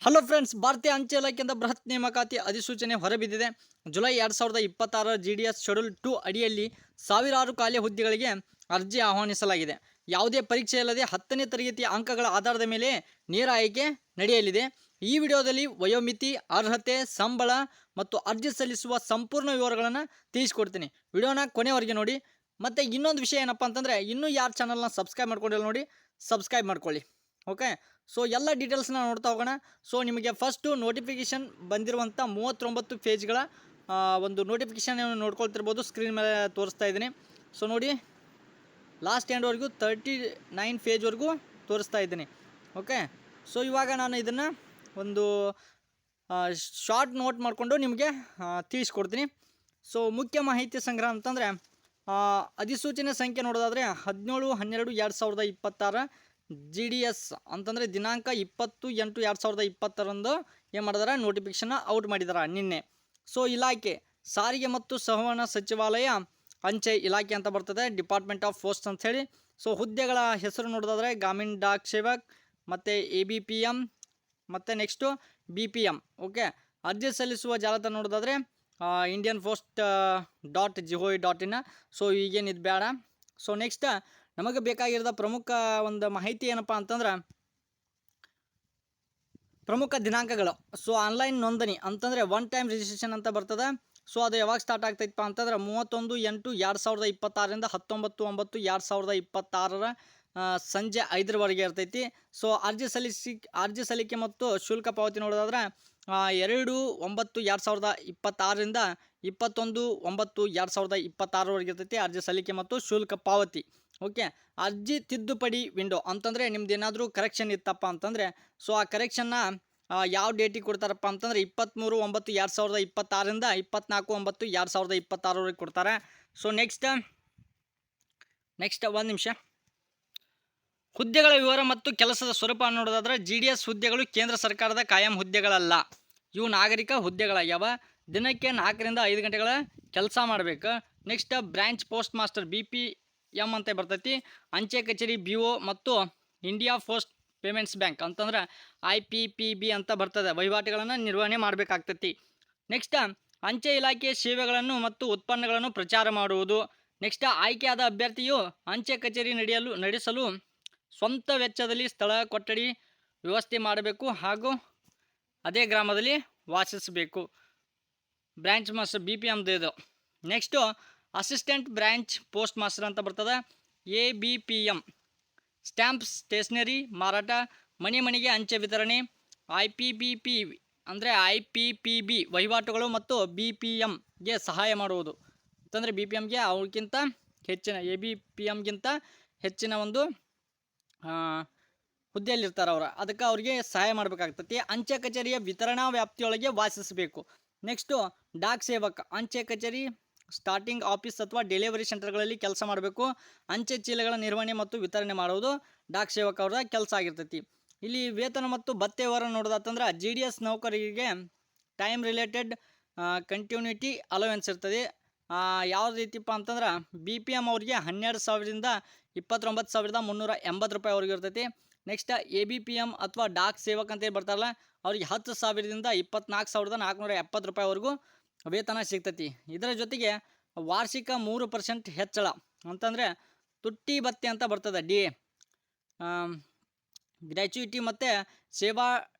Hello friends, ಭಾರತೀಯ ಅಂಚೆ ಇಲಾಖೆಯಿಂದ ಬೃಹತ್ ನೇಮಕಾತಿ ಅಧಿಸೂಚನೆ ಹೊರಬಿದ್ದಿದೆ. ಜುಲೈ 2026 GDS ಶೆಡ್ಯೂಲ್ 2 ಅಡಿಯಲ್ಲಿ ಸಾವಿರಾರು ಖಾಲಿ ಹುದ್ದೆಗಳಿಗೆ ಅರ್ಜಿ ಆಹ್ವಾನಿಸಲಾಗಿದೆ. ಯಾವುದೇ ಪರೀಕ್ಷೆ ಇಲ್ಲದೆ 10ನೇ ತರಗತಿಯ ಅಂಕಗಳ ಆಧಾರದ ಮೇಲೆ ನೇರ ಆಯ್ಕೆ ನಡೆಯಲಿದೆ. ಈ ವಿಡಿಯೋದಲ್ಲಿ ವಯೋಮಿತಿ, ಅರ್ಹತೆ, ಸಂಬಳ ಮತ್ತು ಅರ್ಜಿ ಸಲ್ಲಿಸುವ ಸಂಪೂರ್ಣ ವಿವರಗಳನ್ನು ತಿಳಿಸ್ಕೊಡ್ತೀನಿ. ವಿಡಿಯೋನ ಕೊನೆವರೆಗೆ ನೋಡಿ. ಮತ್ತು ಇನ್ನೊಂದು ವಿಷಯ ಏನಪ್ಪ ಅಂತಂದರೆ, ಇನ್ನೂ ಯಾರು ಚಾನಲ್ನ ಸಬ್ಸ್ಕ್ರೈಬ್ ಮಾಡ್ಕೊಂಡಿಲ್ಲ ನೋಡಿ, ಸಬ್ಸ್ಕ್ರೈಬ್ ಮಾಡ್ಕೊಳ್ಳಿ. ಓಕೆ, ಸೊ ಎಲ್ಲ ಡೀಟೇಲ್ಸ್ನ ನೋಡ್ತಾ ಹೋಗೋಣ. ಸೊ ನಿಮಗೆ ಫಸ್ಟು ನೋಟಿಫಿಕೇಷನ್ ಬಂದಿರುವಂಥ 39 ಪೇಜ್ಗಳ ಒಂದು ನೋಟಿಫಿಕೇಷನ್ ನೋಡ್ಕೊಳ್ತಿರ್ಬೋದು. ಸ್ಕ್ರೀನ್ ಮೇಲೆ ತೋರಿಸ್ತಾ ಇದ್ದೀನಿ. ಸೊ ನೋಡಿ, ಲಾಸ್ಟ್ ಎಂಡ್ವರೆಗೂ 39 ಪೇಜ್ವರೆಗೂ ತೋರಿಸ್ತಾ ಇದ್ದೀನಿ. ಓಕೆ, ಸೊ ಇವಾಗ ನಾನು ಇದನ್ನು ಒಂದು ಶಾರ್ಟ್ ನೋಟ್ ಮಾಡಿಕೊಂಡು ನಿಮಗೆ ತಿಳಿಸ್ಕೊಡ್ತೀನಿ. ಸೊ ಮುಖ್ಯ ಮಾಹಿತಿ ಸಂಗ್ರಹ ಅಂತಂದರೆ, ಅಧಿಸೂಚನೆ ಸಂಖ್ಯೆ ನೋಡೋದಾದರೆ 17/12/2026 GDS ಅಂತಂದರೆ ದಿನಾಂಕ 20/8/2020 ಏನು ಮಾಡಿದಾರೆ, ನೋಟಿಫಿಕೇಷನ್ನ ಔಟ್ ಮಾಡಿದಾರೆ ನಿನ್ನೆ. ಸೊ ಇಲಾಖೆ ಸಾರಿಗೆ ಮತ್ತು ಸಂವಹನ ಸಚಿವಾಲಯ, ಅಂಚೆ ಇಲಾಖೆ ಅಂತ ಬರ್ತದೆ, ಡಿಪಾರ್ಟ್ಮೆಂಟ್ ಆಫ್ ಪೋಸ್ಟ್ ಅಂತ ಹೇಳಿ. ಸೊ ಹುದ್ದೆಗಳ ಹೆಸರು ನೋಡೋದಾದರೆ ಗ್ರಾಮೀಣ ಡಾಕ್ ಸೇವಕ್ ಮತ್ತು ABPM ಮತ್ತು ನೆಕ್ಸ್ಟು BPM. ಓಕೆ, ಅರ್ಜಿ ಸಲ್ಲಿಸುವ ಜಾಲತಾಣ ನೋಡೋದಾದರೆ ಇಂಡಿಯನ್ ಪೋಸ್ಟ್ .gov.in. ಸೊ ಈಗೇನಿದು ಬೇಡ. ಸೊ ನೆಕ್ಸ್ಟ್ ನಮಗೆ ಬೇಕಾಗಿರೋದ ಪ್ರಮುಖ ಒಂದು ಮಾಹಿತಿ ಏನಪ್ಪ ಅಂತಂದ್ರೆ, ಪ್ರಮುಖ ದಿನಾಂಕಗಳು. ಸೊ ಆನ್ಲೈನ್ ನೋಂದಣಿ ಅಂತಂದರೆ ಒನ್ ಟೈಮ್ ರಿಜಿಸ್ಟ್ರೇಷನ್ ಅಂತ ಬರ್ತದೆ. ಸೊ ಅದು ಯಾವಾಗ ಸ್ಟಾರ್ಟ್ ಆಗ್ತೈತಪ್ಪ ಅಂತಂದ್ರೆ 31/8/2026 19/9/2026 ಸಂಜೆ 5ರವರೆಗೆ ಇರ್ತೈತಿ. ಸೊ ಅರ್ಜಿ ಸಲ್ಲಿಕೆ ಮತ್ತು ಶುಲ್ಕ ಪಾವತಿ ನೋಡೋದಾದ್ರೆ 2/9/2026 21/9/2026 ಇರ್ತೈತಿ ಅರ್ಜಿ ಸಲ್ಲಿಕೆ ಮತ್ತು ಶುಲ್ಕ ಪಾವತಿ. ಓಕೆ, ಅರ್ಜಿ ತಿದ್ದುಪಡಿ ವಿಂಡೋ ಅಂತಂದರೆ ನಿಮ್ದು ಏನಾದರೂ ಕರೆಕ್ಷನ್ ಇತ್ತಪ್ಪ ಅಂತಂದರೆ, ಸೊ ಆ ಕರೆಕ್ಷನ್ನ ಯಾವ ಡೇಟಿಗೆ ಕೊಡ್ತಾರಪ್ಪ ಅಂತಂದರೆ 23/9/2026 24/9/2026 ಕೊಡ್ತಾರೆ. ಸೊ ನೆಕ್ಸ್ಟ್ ಒಂದು ನಿಮಿಷ. ಹುದ್ದೆಗಳ ವಿವರ ಮತ್ತು ಕೆಲಸದ ಸ್ವರೂಪ ನೋಡೋದಾದ್ರೆ, GDS ಹುದ್ದೆಗಳು ಕೇಂದ್ರ ಸರ್ಕಾರದ ಕಾಯಂ ಹುದ್ದೆಗಳಲ್ಲ. ಇವು ನಾಗರಿಕ ಹುದ್ದೆಗಳಾಗ್ಯಾವ. ದಿನಕ್ಕೆ 4ರಿಂದ 5 ಗಂಟೆಗಳ ಕೆಲಸ ಮಾಡಬೇಕು. Next branch post master BPM ಅಂತ ಬರ್ತೈತಿ. ಅಂಚೆ ಕಚೇರಿ BO ಮತ್ತು ಇಂಡಿಯಾ ಪೋಸ್ಟ್ ಪೇಮೆಂಟ್ಸ್ ಬ್ಯಾಂಕ್ ಅಂತಂದ್ರೆ IPPB ಅಂತ ಬರ್ತದೆ, ವಹಿವಾಟುಗಳನ್ನು ನಿರ್ವಹಣೆ ಮಾಡಬೇಕಾಗ್ತೈತಿ. ನೆಕ್ಸ್ಟ್ ಅಂಚೆ ಇಲಾಖೆ ಸೇವೆಗಳನ್ನು ಮತ್ತು ಉತ್ಪನ್ನಗಳನ್ನು ಪ್ರಚಾರ ಮಾಡುವುದು. ನೆಕ್ಸ್ಟ್ ಆಯ್ಕೆಯಾದ ಅಭ್ಯರ್ಥಿಯು ಅಂಚೆ ಕಚೇರಿ ನಡೆಸಲು ಸ್ವಂತ ವೆಚ್ಚದಲ್ಲಿ ಸ್ಥಳ ಕೊಠಡಿ ವ್ಯವಸ್ಥೆ ಮಾಡಬೇಕು ಹಾಗೂ ಅದೇ ಗ್ರಾಮದಲ್ಲಿ ವಾಸಿಸಬೇಕು. ಬ್ರಾಂಚ್ ಮಾಸ್ಟರ್ BPMದು ಇದು. Next assistant branch post master ಅಂತ ಬರ್ತದೆ, ABPM. ಸ್ಟ್ಯಾಂಪ್ಸ್, ಸ್ಟೇಷನರಿ ಮಾರಾಟ, ಮನೆ ಮನೆಗೆ ಅಂಚೆ ವಿತರಣೆ. IPPB ವಹಿವಾಟುಗಳು ಮತ್ತು BPMಗೆ ಸಹಾಯ ಮಾಡುವುದು ಅಂತಂದರೆ BPMಗೆ ಅವ್ರಿಗಿಂತ ಹೆಚ್ಚಿನ ABPMಗಿಂತ ಹೆಚ್ಚಿನ ಒಂದು ಹುದ್ದೆಯಲ್ಲಿರ್ತಾರೆ ಅವರು, ಅದಕ್ಕೆ ಅವ್ರಿಗೆ ಸಹಾಯ ಮಾಡಬೇಕಾಗ್ತೈತಿ. ಅಂಚೆ ಕಚೇರಿಯ ವಿತರಣಾ ವ್ಯಾಪ್ತಿಯೊಳಗೆ ವಾಸಿಸಬೇಕು. ನೆಕ್ಸ್ಟು ಡಾಕ್ ಸೇವಕ, ಅಂಚೆ ಕಚೇರಿ ಸ್ಟಾರ್ಟಿಂಗ್ ಆಫೀಸ್ ಅಥವಾ ಡೆಲಿವರಿ ಸೆಂಟರ್ಗಳಲ್ಲಿ ಕೆಲಸ ಮಾಡಬೇಕು. ಅಂಚೆ ಚೀಲಗಳ ನಿರ್ವಹಣೆ ಮತ್ತು ವಿತರಣೆ ಮಾಡುವುದು ಡಾಕ್ ಸೇವಕ ಅವರ ಕೆಲಸ ಆಗಿರ್ತೈತಿ. ಇಲ್ಲಿ ವೇತನ ಮತ್ತು ಭತ್ಯೆ ವಿವರ ನೋಡೋದಾತಂದ್ರೆ, GDS ನೌಕರರಿಗೆ ಟೈಮ್ ರಿಲೇಟೆಡ್ ಕಂಟಿನ್ಯೂಟಿ ಅಲವೆನ್ಸ್ ಇರ್ತದೆ. ಯಾವ ರೀತಿಪ್ಪ ಅಂತಂದ್ರೆ BPM ಅವ್ರಿಗೆ 12,000ರಿಂದ 29,380 ರೂಪಾಯಿವರೆಗೂ ಇರ್ತೈತಿ. ನೆಕ್ಸ್ಟ್ ABPM ಅಥವಾ ಡಾಕ್ ಸೇವಕ್ ಅಂತೇಳಿ ಬರ್ತಾರಲ್ಲ, ಅವ್ರಿಗೆ 10,000ದಿಂದ 24,470 ರೂಪಾಯಿವರೆಗೂ ವೇತನ ಸಿಗ್ತೈತಿ. ಇದರ ಜೊತೆಗೆ ವಾರ್ಷಿಕ 3% ಹೆಚ್ಚಳ ಅಂತಂದರೆ ತುಟ್ಟಿ ಭತ್ಯೆ ಅಂತ ಬರ್ತದೆ, DA, ಗ್ರ್ಯಾಚ್ಯುಯಿಟಿ ಮತ್ತು ಸೇವಾ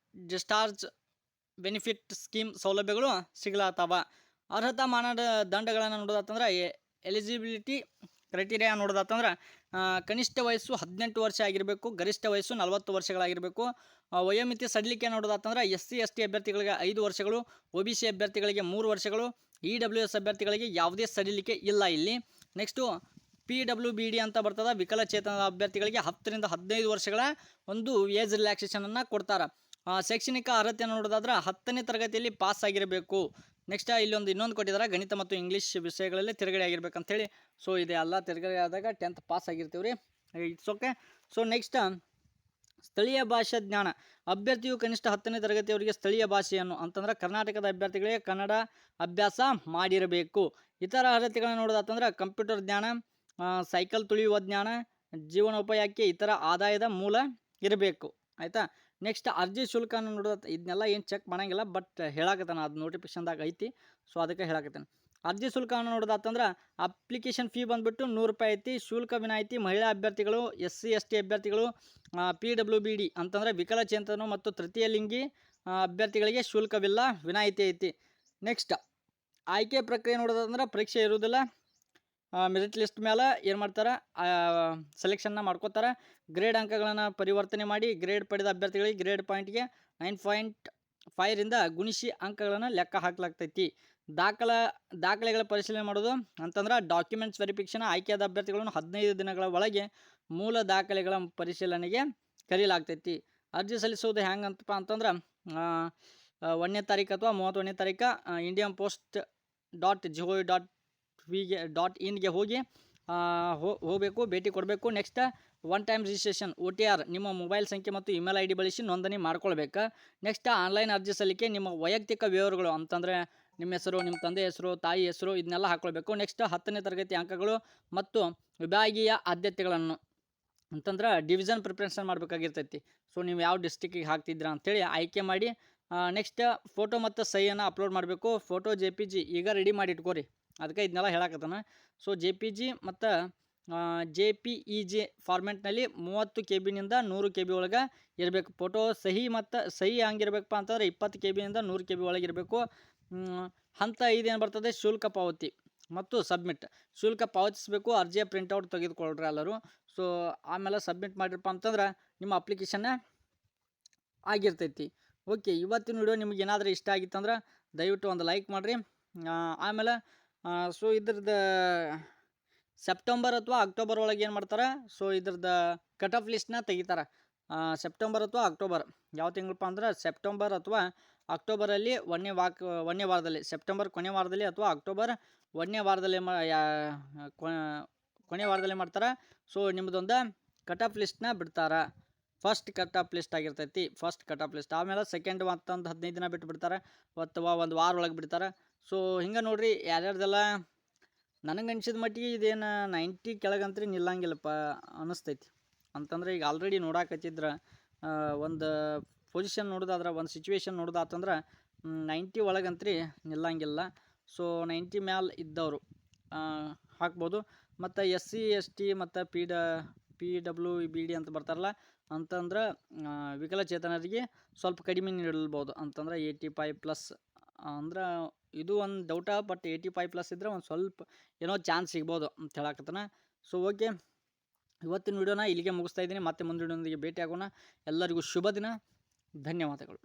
ಡಿಸ್ಚಾರ್ಜ್ ಬೆನಿಫಿಟ್ ಸ್ಕೀಮ್ ಸೌಲಭ್ಯಗಳು ಸಿಗಲಾತವ. ಅರ್ಹತಾ ಮಾನದಂಡಗಳನ್ನು ನೋಡೋದಾತಂದ್ರೆ, ಎಲಿಜಿಬಿಲಿಟಿ ಕ್ರೈಟೀರಿಯಾ ನೋಡೋದಾತಂದ್ರೆ ಕನಿಷ್ಠ ವಯಸ್ಸು 18 ವರ್ಷ ಆಗಿರಬೇಕು, ಗರಿಷ್ಠ ವಯಸ್ಸು 40 ವರ್ಷಗಳಾಗಿರಬೇಕು. ವಯೋಮಿತಿ ಸಡಿಲಿಕೆ ನೋಡೋದಾತಂದ್ರೆ SC ST ಅಭ್ಯರ್ಥಿಗಳಿಗೆ 5 ವರ್ಷಗಳು, OBC ಅಭ್ಯರ್ಥಿಗಳಿಗೆ 3 ವರ್ಷಗಳು, EWS ಅಭ್ಯರ್ಥಿಗಳಿಗೆ ಯಾವುದೇ ಸಡಿಲಿಕೆ ಇಲ್ಲ ಇಲ್ಲಿ. ನೆಕ್ಸ್ಟು PWBD ಅಂತ ಬರ್ತದೆ, ವಿಕಲಚೇತನ ಅಭ್ಯರ್ಥಿಗಳಿಗೆ 10ರಿಂದ 15 ವರ್ಷಗಳ ಒಂದು ಏಜ್ ರಿಲ್ಯಾಕ್ಸೇಷನನ್ನು ಕೊಡ್ತಾರೆ. ಶೈಕ್ಷಣಿಕ ಅರ್ಹತೆ ನೋಡೋದಾದ್ರೆ 10ನೇ ತರಗತಿಯಲ್ಲಿ ಪಾಸ್ ಆಗಿರಬೇಕು. ನೆಕ್ಸ್ಟ್ ಇನ್ನೊಂದು ಕೊಟ್ಟಿದ್ದಾರೆ, ಗಣಿತ ಮತ್ತು ಇಂಗ್ಲೀಷ್ ವಿಷಯಗಳಲ್ಲಿ ತಿರುಗಡೆ ಆಗಿರ್ಬೇಕಂತೇಳಿ. ಸೊ ಇದೆ ಅಲ್ಲ, ತಿರುಗಡೆ ಆದಾಗ 10th ಪಾಸ್ ಆಗಿರ್ತೀವಿ ರೀ, ಇಟ್ಸ್ ಓಕೆ. ಸೊ ನೆಕ್ಸ್ಟ್ ಸ್ಥಳೀಯ ಭಾಷಾ ಜ್ಞಾನ, ಅಭ್ಯರ್ಥಿಯು ಕನಿಷ್ಠ 10ನೇ ತರಗತಿಯವರಿಗೆ ಸ್ಥಳೀಯ ಭಾಷೆಯನ್ನು ಅಂತಂದ್ರೆ ಕರ್ನಾಟಕದ ಅಭ್ಯರ್ಥಿಗಳಿಗೆ ಕನ್ನಡ ಅಭ್ಯಾಸ ಮಾಡಿರಬೇಕು. ಇತರ ಅರ್ಹತೆಗಳನ್ನು ನೋಡೋದಾತಂದ್ರೆ ಕಂಪ್ಯೂಟರ್ ಜ್ಞಾನ, ಸೈಕಲ್ ತುಳಿಯುವ ಜ್ಞಾನ, ಜೀವನೋಪಾಯಕ್ಕೆ ಇತರ ಆದಾಯದ ಮೂಲ ಇರಬೇಕು. ಆಯಿತಾ. ನೆಕ್ಸ್ಟ್ ಅರ್ಜಿ ಶುಲ್ಕನ ನೋಡೋದು ಇದನ್ನೆಲ್ಲ ಏನು ಚೆಕ್ ಮಾಡಂಗಿಲ್ಲ, ಬಟ್ ಹೇಳಾಕತ್ತಾನ ಅದು ನೋಟಿಫಿಕೇಶನ್ದಾಗ ಐತಿ. ಸೊ ಅದಕ್ಕೆ ಹೇಳಾಕತ್ತಾನೆ. ಅರ್ಜಿ ಶುಲ್ಕವನ್ನು ನೋಡೋದಾತಂದ್ರೆ ಅಪ್ಲಿಕೇಶನ್ ಫೀ ಬಂದುಬಿಟ್ಟು ₹100 ಐತಿ. ಶುಲ್ಕ ವಿನಾಯಿತಿ ಮಹಿಳಾ ಅಭ್ಯರ್ಥಿಗಳು, SC ST ಅಭ್ಯರ್ಥಿಗಳು, PWBD ಅಂತಂದರೆ ವಿಕಲಚೇತನರು ಮತ್ತು ತೃತೀಯ ಲಿಂಗಿ ಅಭ್ಯರ್ಥಿಗಳಿಗೆ ಶುಲ್ಕವಿಲ್ಲ, ವಿನಾಯಿತಿ ಐತಿ. ನೆಕ್ಸ್ಟ್ ಆಯ್ಕೆ ಪ್ರಕ್ರಿಯೆ ನೋಡೋದಂದ್ರೆ ಪರೀಕ್ಷೆ ಇರುವುದಿಲ್ಲ. ಮೆರಿಟ್ ಲಿಸ್ಟ್ ಮೇಲೆ ಏನು ಮಾಡ್ತಾರೆ, ಸೆಲೆಕ್ಷನ್ನ ಮಾಡ್ಕೋತಾರೆ. ಗ್ರೇಡ್ ಅಂಕಗಳನ್ನು ಪರಿವರ್ತನೆ ಮಾಡಿ ಗ್ರೇಡ್ ಪಡೆದ ಅಭ್ಯರ್ಥಿಗಳಿಗೆ ಗ್ರೇಡ್ ಪಾಯಿಂಟ್ಗೆ 9.5ರಿಂದ ಗುಣಿಸಿ ಅಂಕಗಳನ್ನು ಲೆಕ್ಕ ಹಾಕಲಾಗ್ತೈತಿ. ದಾಖಲೆಗಳ ಪರಿಶೀಲನೆ ಮಾಡೋದು ಅಂತಂದ್ರೆ ಡಾಕ್ಯುಮೆಂಟ್ಸ್ ವೆರಿಫಿಕೇಷನ್. ಆಯ್ಕೆಯಾದ ಅಭ್ಯರ್ಥಿಗಳನ್ನು 15 ದಿನಗಳ ಒಳಗೆ ಮೂಲ ದಾಖಲೆಗಳ ಪರಿಶೀಲನೆಗೆ ಕರೆಯಲಾಗ್ತೈತಿ. ಅರ್ಜಿ ಸಲ್ಲಿಸೋದು ಹೆಂಗಂತಪ್ಪ ಅಂತಂದ್ರೆ 1ನೇ ತಾರೀಕು ಅಥವಾ 31ನೇ ತಾರೀಕು indian.post.gov.in ಹೋಗಿ ಹೋಗಬೇಕು, ಭೇಟಿ ಕೊಡಬೇಕು. ನೆಕ್ಸ್ಟ್ 1 ಟೈಮ್ ರಿಜಿಸ್ಟ್ರೇಷನ್ OTR ನಿಮ್ಮ ಮೊಬೈಲ್ ಸಂಖ್ಯೆ ಮತ್ತು ಇಮೇಲ್ ID ಬಳಸಿ ನೋಂದಣಿ ಮಾಡ್ಕೊಳ್ಬೇಕು. ನೆಕ್ಸ್ಟ್ ಆನ್ಲೈನ್ ಅರ್ಜಿ ಸಲ್ಲಿಕೆ ನಿಮ್ಮ ವೈಯಕ್ತಿಕ ವಿವರಗಳು ಅಂತಂದರೆ ನಿಮ್ಮ ಹೆಸರು, ನಿಮ್ಮ ತಂದೆ ಹೆಸರು, ತಾಯಿ ಹೆಸರು ಇದನ್ನೆಲ್ಲ ಹಾಕ್ಕೊಳ್ಬೇಕು. ನೆಕ್ಸ್ಟ್ 10ನೇ ತರಗತಿ ಅಂಕಗಳು ಮತ್ತು ವಿಭಾಗೀಯ ಆದ್ಯತೆಗಳನ್ನು ಅಂತಂದ್ರೆ ಡಿವಿಷನ್ ಪ್ರಿಪ್ರೇಷನ್ ಮಾಡಬೇಕಾಗಿರ್ತೈತಿ. ಸೊ ನೀವು ಯಾವ ಡಿಸ್ಟಿಕ್ಕಿಗೆ ಹಾಕ್ತಿದ್ದೀರಾ ಅಂಥೇಳಿ ಆಯ್ಕೆ ಮಾಡಿ ನೆಕ್ಸ್ಟ್ ಫೋಟೋ ಮತ್ತು ಸಹಿಯನ್ನು ಅಪ್ಲೋಡ್ ಮಾಡಬೇಕು. ಫೋಟೋ JPG ಈಗ ರೆಡಿ ಮಾಡಿ ಇಟ್ಕೋರಿ, ಅದಕ್ಕೆ ಇದನ್ನೆಲ್ಲ ಹೇಳಕತ್ತಾನ. ಸೊ JPG ಮತ್ತು JPEG ಫಾರ್ಮೆಟ್ನಲ್ಲಿ 30 KB-ನಿಂದ 100 KB ಒಳಗೆ ಇರಬೇಕು. ಫೋಟೋ ಸಹಿ ಹಂಗಿರ್ಬೇಕಪ್ಪ ಅಂತಂದ್ರೆ 20 KB-ನಿಂದ 100 KB ಒಳಗೆ ಇರಬೇಕು. ಹಂತ 5 ಏನು ಬರ್ತದೆ, ಶುಲ್ಕ ಪಾವತಿ ಮತ್ತು ಸಬ್ಮಿಟ್. ಶುಲ್ಕ ಪಾವತಿಸಬೇಕು. ಅರ್ಜಿಯ ಪ್ರಿಂಟೌಟ್ ತೆಗೆದುಕೊಳ್ಳ್ರಿ ಎಲ್ಲರೂ. ಸೊ ಆಮೇಲೆ ಸಬ್ಮಿಟ್ ಮಾಡಿರಪ್ಪ ಅಂತಂದ್ರೆ ನಿಮ್ಮ ಅಪ್ಲಿಕೇಶನ್ನ ಆಗಿರ್ತೈತಿ. ಓಕೆ, ಇವತ್ತಿನ ವಿಡಿಯೋ ನಿಮ್ಗೆ ಏನಾದರೂ ಇಷ್ಟ ಆಗಿತ್ತಂದ್ರೆ ದಯವಿಟ್ಟು ಒಂದು ಲೈಕ್ ಮಾಡಿರಿ. ಆಮೇಲೆ ಸೊ ಇದ್ರದ್ದು ಸೆಪ್ಟೆಂಬರ್ ಅಥವಾ ಅಕ್ಟೋಬರ್ ಒಳಗೆ ಏನು ಮಾಡ್ತಾರೆ, ಸೊ ಇದ್ರದ್ದು ಕಟ್ ಆಫ್ ಲಿಸ್ಟ್ನ ತೆಗಿತಾರೆ. ಸೆಪ್ಟೆಂಬರ್ ಅಥವಾ ಅಕ್ಟೋಬರ್ ಯಾವ ತಿಂಗಳಪ್ಪ ಅಂದ್ರೆ ಸೆಪ್ಟೆಂಬರ್ ಅಥವಾ ಅಕ್ಟೋಬರಲ್ಲಿ 1ನೇ ವಾರದಲ್ಲಿ, ಸೆಪ್ಟೆಂಬರ್ ಕೊನೆ ವಾರದಲ್ಲಿ ಅಥವಾ ಅಕ್ಟೋಬರ್ 1ನೇ ವಾರದಲ್ಲಿ ಕೊನೆ ವಾರದಲ್ಲಿ ಮಾಡ್ತಾರೆ. ಸೊ ನಿಮ್ಮದೊಂದು ಕಟ್ ಆಫ್ ಲಿಸ್ಟ್ನ ಬಿಡ್ತಾರೆ. ಫಸ್ಟ್ ಕಟ್ ಆಫ್ ಲಿಸ್ಟ್ ಆಗಿರ್ತೈತಿ, ಫಸ್ಟ್ ಕಟ್ ಆಫ್ ಲಿಸ್ಟ್. ಆಮೇಲೆ ಸೆಕೆಂಡ್ ಮತ್ತೊಂದು 15 ದಿನ ಬಿಟ್ಟು ಬಿಡ್ತಾರೆ ಅಥವಾ ಒಂದು ವಾರ ಒಳಗೆ ಬಿಡ್ತಾರೆ. ಸೊ ಹಿಂಗೆ ನೋಡಿರಿ ಯಾರ್ಯಾರ್ದೆಲ್ಲ ನನಗೆ ಅನ್ಸಿದ ಮಟ್ಟಿಗೆ ಇದೇನು 90 ಕೆಳಗಂತ್ರಿ ನಿಲ್ಲಂಗಿಲ್ಲಪ್ಪ ಅನ್ನಿಸ್ತೈತಿ. ಅಂತಂದ್ರೆ ಈಗ ಆಲ್ರೆಡಿ ನೋಡಾಕತ್ತಿದ್ರೆ ಒಂದು ಪೊಸಿಷನ್ ನೋಡೋದಾದ್ರೆ, ಒಂದು ಸಿಚುವೇಶನ್ ನೋಡೋದಾತಂದ್ರೆ 90 ಒಳಗಂತ್ರಿ ನಿಲ್ಲಂಗಿಲ್ಲ. ಸೊ 90 ಮ್ಯಾಲೆ ಇದ್ದವರು ಹಾಕ್ಬೋದು. ಮತ್ತು SC ST ಮತ್ತು PWBD ಅಂತ ಬರ್ತಾರಲ್ಲ, ಅಂತಂದ್ರೆ ವಿಕಲಚೇತನರಿಗೆ ಸ್ವಲ್ಪ ಕಡಿಮೆ ನೀಡಲ್ಬೋದು. ಅಂತಂದ್ರೆ 85+ ಅಂದ್ರೆ ಇದು ಒಂದು ಡೌಟ, ಬಟ್ 85+ ಇದ್ದರೆ ಒಂದು ಸ್ವಲ್ಪ ಏನೋ ಚಾನ್ಸ್ ಸಿಗ್ಬೋದು ಅಂತ ಹೇಳಕತ್ತಾನ. ಸೊ ಓಕೆ, ಇವತ್ತಿನ ವಿಡಿಯೋನ ಇಲ್ಲಿಗೆ ಮುಗಿಸ್ತಾ ಇದ್ದೀನಿ. ಮತ್ತೆ ಮುಂದಿನ ವಿಡಿಯೋದೊಂದಿಗೆ ಭೇಟಿ ಆಗೋಣ. ಎಲ್ಲರಿಗೂ ಶುಭ ದಿನ. ಧನ್ಯವಾದಗಳು.